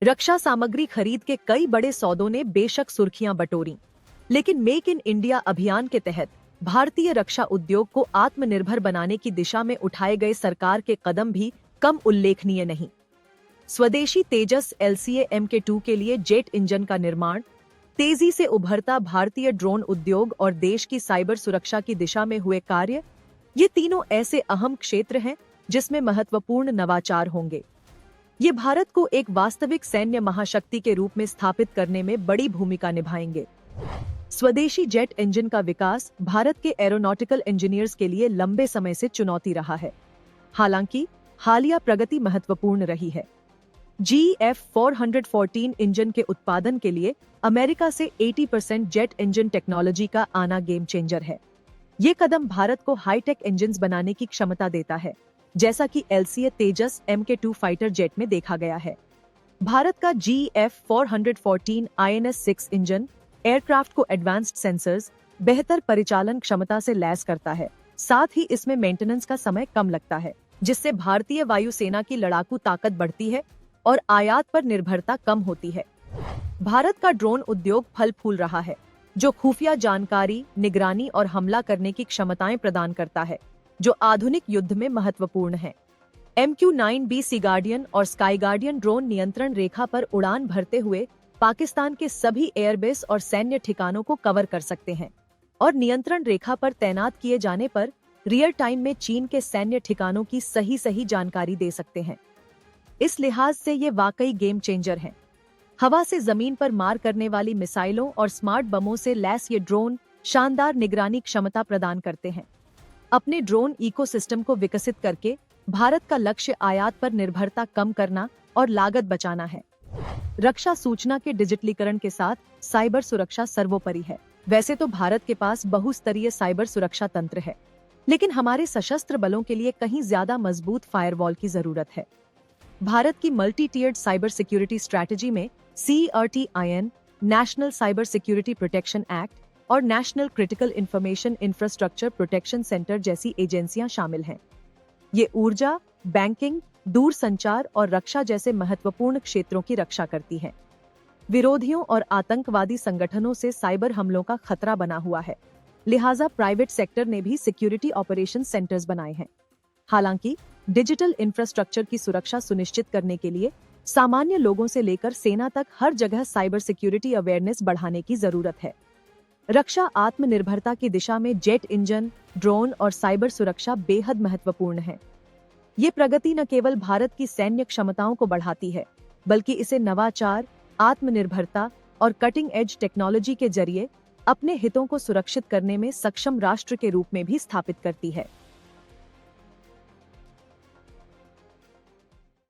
रक्षा सामग्री खरीद के कई बड़े सौदों ने बेशक सुर्खियां बटोरी, लेकिन मेक इन इंडिया अभियान के तहत भारतीय रक्षा उद्योग को आत्मनिर्भर बनाने की दिशा में उठाए गए सरकार के कदम भी कम उल्लेखनीय नहीं। स्वदेशी तेजस LCA Mk2 के लिए जेट इंजन का निर्माण, तेजी से उभरता भारतीय ड्रोन उद्योग और देश की साइबर सुरक्षा की दिशा में हुए कार्य, ये तीनों ऐसे अहम क्षेत्र हैं जिसमें महत्वपूर्ण नवाचार होंगे। ये भारत को एक वास्तविक सैन्य महाशक्ति के रूप में स्थापित करने में बड़ी भूमिका निभाएंगे। स्वदेशी जेट इंजन का विकास भारत के एरोनॉटिकल इंजीनियर्स के लिए लंबे समय से चुनौती रहा है। हालांकि हालिया प्रगति महत्वपूर्ण रही है। GF414 इंजन के उत्पादन के लिए अमेरिका से 80% जेट इंजन टेक्नोलॉजी का आना गेम चेंजर है। ये कदम भारत को हाईटेक इंजन्स बनाने की क्षमता देता है, जैसा कि LCA तेजस Mk2 फाइटर जेट में देखा गया है। भारत का GF414 INS-6 इंजन एयरक्राफ्ट को एडवांस्ड सेंसर्स, बेहतर परिचालन क्षमता से लैस करता है। साथ ही इसमें मेंटेनेंस का समय कम लगता है, जिससे भारतीय वायुसेना की लड़ाकू ताकत बढ़ती है और आयात पर निर्भरता कम होती है। भारत का ड्रोन उद्योग फल फूल रहा है, जो खुफिया जानकारी, निगरानी और हमला करने की क्षमताएं प्रदान करता है, जो आधुनिक युद्ध में महत्वपूर्ण है। MQ-9B सी गार्डियन और स्काई गार्डियन ड्रोन नियंत्रण रेखा पर उड़ान भरते हुए पाकिस्तान के सभी एयरबेस और सैन्य ठिकानों को कवर कर सकते हैं और नियंत्रण रेखा पर तैनात किए जाने पर रियल टाइम में चीन के सैन्य ठिकानों की सही जानकारी दे सकते हैं। इस लिहाज से ये वाकई गेम चेंजर है। हवा से जमीन पर मार करने वाली मिसाइलों और स्मार्ट बमों से लैस ये ड्रोन शानदार निगरानी क्षमता प्रदान करते हैं। अपने ड्रोन इकोसिस्टम को विकसित करके भारत का लक्ष्य आयात पर निर्भरता कम करना और लागत बचाना है। रक्षा सूचना के डिजिटलीकरण के साथ साइबर सुरक्षा सर्वोपरि है। वैसे तो भारत के पास बहुस्तरीय साइबर सुरक्षा तंत्र है, लेकिन हमारे सशस्त्र बलों के लिए कहीं ज्यादा मजबूत फायरवॉल की जरूरत है। भारत की multi tiered cyber security strategy में CERT-IN, national cyber security protection act और national critical information infrastructure protection centre जैसी एजेंसियां शामिल हैं। ये ऊर्जा, बैंकिंग, दूरसंचार और रक्षा जैसे महत्वपूर्ण क्षेत्रों की रक्षा करती है। विरोधियों और आतंकवादी संगठनों से साइबर हमलों का खतरा बना हुआ है, लिहाजा प्राइवेट सेक्टर ने भी सिक्योरिटी ऑपरेशन सेंटर्स बनाए हैं। हालांकि डिजिटल इंफ्रास्ट्रक्चर की सुरक्षा सुनिश्चित करने के लिए सामान्य लोगों से लेकर सेना तक हर जगह साइबर सिक्योरिटी अवेयरनेस बढ़ाने की जरूरत है। रक्षा आत्मनिर्भरता की दिशा में जेट इंजन, ड्रोन और साइबर सुरक्षा बेहद महत्वपूर्ण है। ये प्रगति न केवल भारत की सैन्य क्षमताओं को बढ़ाती है, बल्कि इसे नवाचार, आत्मनिर्भरता और कटिंग एज टेक्नोलॉजी के जरिए अपने हितों को सुरक्षित करने में सक्षम राष्ट्र के रूप में भी स्थापित करती है।